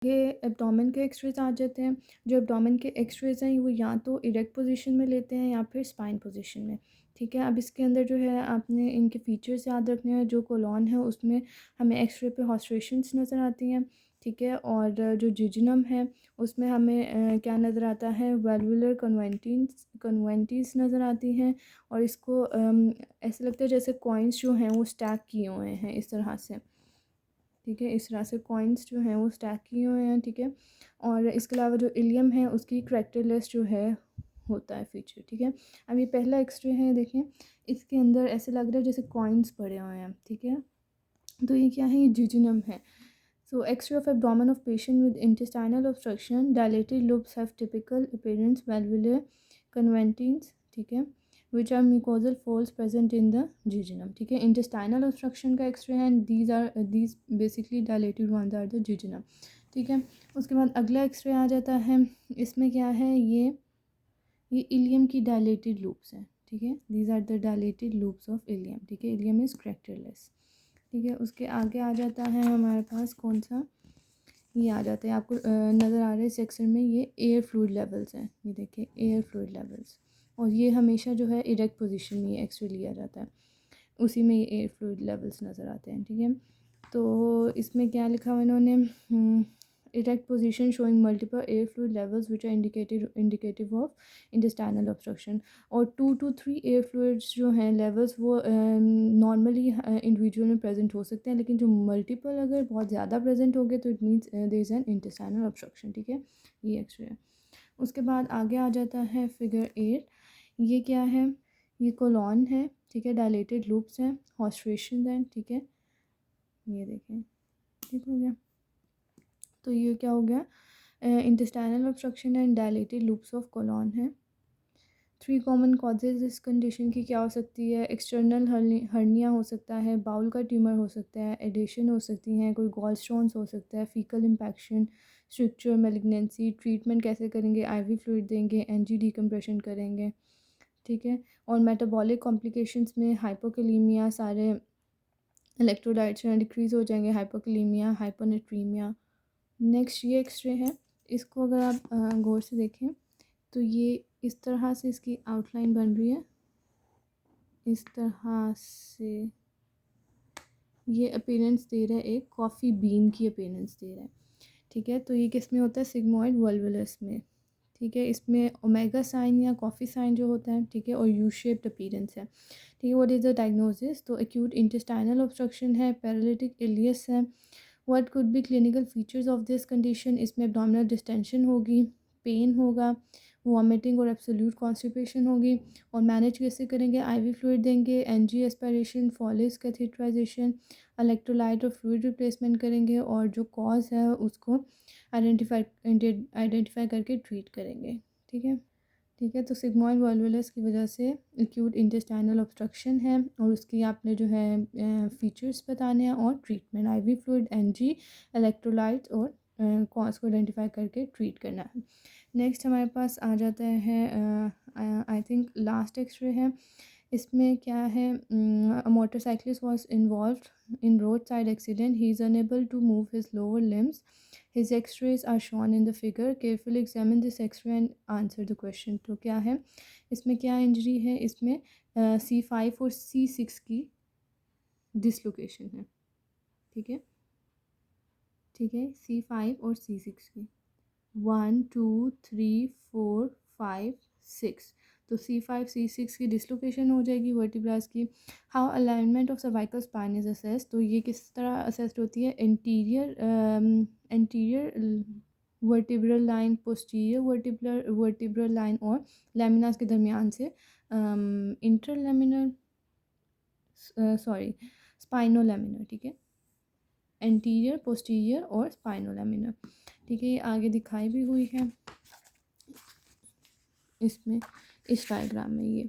ये एब्डोमेन के एक्सरेज आ जाते हैं। जो एब्डोमेन के एक्सरेज हैं वो या तो इरेक्ट पोजीशन में लेते हैं या फिर स्पाइन पोजीशन में। ठीक है, अब इसके अंदर जो है आपने इनके फीचर्स याद रखने हैं। जो कोलॉन है उसमें हमें एक्सरे पे हॉस्ट्रेशंस नज़र आती हैं। ठीक है, और जो जिजनम है उसमें हमें क्या नज़र आता है, वेल्वुलर कन्वेंटीज नज़र आती हैं। और इसको ऐसे लगता है जैसे कॉइन्स जो हैं वो स्टैक किए हुए हैं इस तरह से। ठीक है, इस तरह से कॉइन्स जो हैं वो स्टैक किए हुए हैं। ठीक है, और इसके अलावा जो इलियम है उसकी करैक्टरलेस जो है होता है फीचर। ठीक है, अब ये पहला एक्सरे है, देखें इसके अंदर ऐसे लग रहा है जैसे कॉइन्स पड़े हुए हैं। ठीक है, तो ये क्या है, ये जिजनम है। So, X-ray of abdomen of patient with intestinal obstruction, dilated lobes have typical appearance, valvular conventines, ठीक है, which are mucosal folds present in the jejunum. ठीक है, intestinal obstruction का X-ray है and these basically dilated ones are the jejunum. ठीक है, उसके बाद अगला X-ray आ जाता है। इसमें क्या है, ये इलियम की डायलेटेड लूप्स हैं। ठीक है, these are the dilated loops of ileum. ठीक है, इलियम इज़ करैक्टरलेस। ठीक है, उसके आगे आ जाता है हमारे पास कौन सा, ये आ जाते हैं आपको नज़र आ रहे हैं सेक्शन में, ये एयर फ्लूइड लेवल्स हैं। ये देखिए एयर फ्लूइड लेवल्स, और ये हमेशा जो है इरेक्ट पोजीशन में ये एक्सरे लिया जाता है, उसी में ये एयर फ्लूइड लेवल्स नज़र आते हैं। ठीक है, तो इसमें क्या लिखा हुआ इन्होंने, erect position showing multiple air fluid levels which are indicative of intestinal obstruction. और 2 to 3 एयर फ्लूइड्स जो हैं लेवल्स वो नॉर्मली इंडिविजुअल में प्रेजेंट हो सकते हैं, लेकिन जो मल्टीपल अगर बहुत ज़्यादा प्रेजेंट हो गए तो it means there is an intestinal obstruction. ठीक है, ये एक्सरे है। उसके बाद आगे आ जाता है फिगर 8। ये क्या है, ये कोलॉन है। ठीक है, डायलेटेड लूप्स हैं, हॉस्ट्रेशन हैं। ठीक है, ये देखें, ठीक हो गया। तो ये क्या हो गया, intestinal obstruction and dilated loops of colon है। 3 कॉमन कॉजेज़ इस कंडीशन की क्या हो सकती है, एक्सटर्नल हर्निया हो सकता है, बाउल का ट्यूमर हो सकता है, एडेशन हो सकती हैं, कोई गॉल स्टोन्स हो सकता है, faecal impaction, structure malignancy. Treatment कैसे करेंगे, आईवी फ्लूइड देंगे, एनजी डिकम्प्रेशन करेंगे। ठीक है, और मेटाबॉलिक कॉम्प्लिकेशंस में हाइपोकैलीमिया, सारे इलेक्ट्रोलाइट्स डिक्रीज़ हो जाएंगे, हाइपोकैलीमिया, हाइपोनेट्रीमिया। नेक्स्ट ये एक्सरे है, इसको अगर आप गौर से देखें तो ये इस तरह से इसकी आउटलाइन बन रही है, इस तरह से ये अपीयरेंस दे रहा है, एक कॉफ़ी बीन की अपीयरेंस दे रहा है। ठीक है, तो ये किस में होता है, सिग्मोइड वल्वुलस में। ठीक है, इसमें ओमेगा साइन या कॉफ़ी साइन जो होता है। ठीक है, और यू शेप्ड अपीयरेंस है। ठीक है, व्हाट इज़ द डायग्नोसिस, तो एक्यूट इंटेस्टाइनल ऑब्स्ट्रक्शन है, पैरालिटिक इलियस है। What could be clinical features of this condition, इसमें एब्डोमिनल डिस्टेंशन होगी, पेन होगा, वॉमिटिंग और एब्सोल्यूट कॉन्स्टिपेशन होगी। और मैनेज कैसे करेंगे, आईवी फ्लूइड देंगे, NG aspiration, Foley's catheterization, electrolyte और फ्लूइड रिप्लेसमेंट करेंगे, और जो कॉज है उसको आइडेंटिफाई करके ट्रीट करेंगे। ठीक है, ठीक है, तो सिग्मोइड वल्वुलस की वजह से एक्यूट इंटेस्टाइनल ऑब्स्ट्रक्शन है, और उसकी आपने जो है फीचर्स बताने हैं और treatment, IV fluid, NG, electrolytes और कॉज को आइडेंटिफाई करके ट्रीट करना है। नेक्स्ट हमारे पास आ जाता है, आई थिंक लास्ट एक्सरे है। इसमें क्या है, motorcyclist was involved in road side accident, he is unable to move his lower limbs, his x-rays are shown in the figure, carefully examine this x-ray and answer the question। तो क्या है, इसमें क्या injury है, इसमें C5 और C6 की dislocation है। ठीक है, ठीक है, C5 और C6 की, 1 2 3 4 5 6, तो C5 C6 की डिसलोकेशन हो जाएगी वर्टिब्रास की। How alignment of cervical spine is assess, तो ये किस तरह असेस्ड होती है, anterior vertebral line, posterior vertebral line और लैमिनास के दरमियान से इंटरलैमिनर, सॉरी स्पाइनोलैमिनर। ठीक है, एंटीरियर, पोस्टीरियर और स्पाइनोलैमिनर। ठीक है, ये आगे दिखाई भी हुई है इसमें, इस डायग्राम में, ये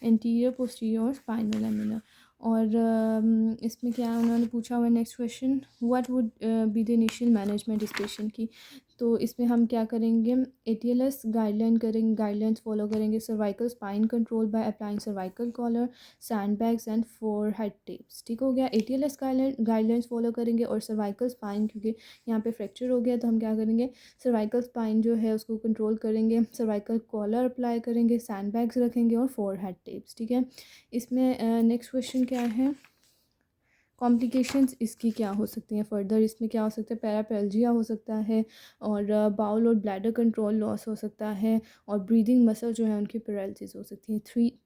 एंटीरियर, पोस्टीरियर और स्पाइनोलैमिनर। और इसमें क्या उन्होंने पूछा हुआ next question, what would be the initial management इस पेशेंट की। तो इसमें हम क्या करेंगे, ATLS गाइडलाइंस फॉलो करेंगे। Cervical spine control by applying cervical collar, sand bags and forehead tapes. ठीक हो गया, ATLS गाइडलाइंस फॉलो करेंगे। और सर्वाइकल स्पाइन क्योंकि यहाँ पे फ्रैक्चर हो गया तो हम क्या करेंगे, सर्वाइकल स्पाइन जो है उसको कंट्रोल करेंगे, सर्वाइकल कॉलर अप्लाई करेंगे, सैंड बैग्स रखेंगे और फोरहेड टेप्स। ठीक है, इसमें नेक्स्ट क्वेश्चन क्या है, कॉम्प्लिकेशंस इसकी क्या हो सकती हैं फर्दर, इसमें क्या हो सकता है, पैरापेल्जिया हो सकता है, और बाउल और ब्लैडर कंट्रोल लॉस हो सकता है, और ब्रीदिंग मसल जो है उनकी पैरालिसिस हो सकती है।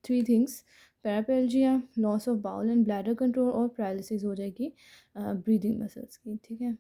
Three things, paraplegia, loss of bowel and bladder control, और पैरालिसिस हो जाएगी ब्रीदिंग मसल्स की। ठीक है।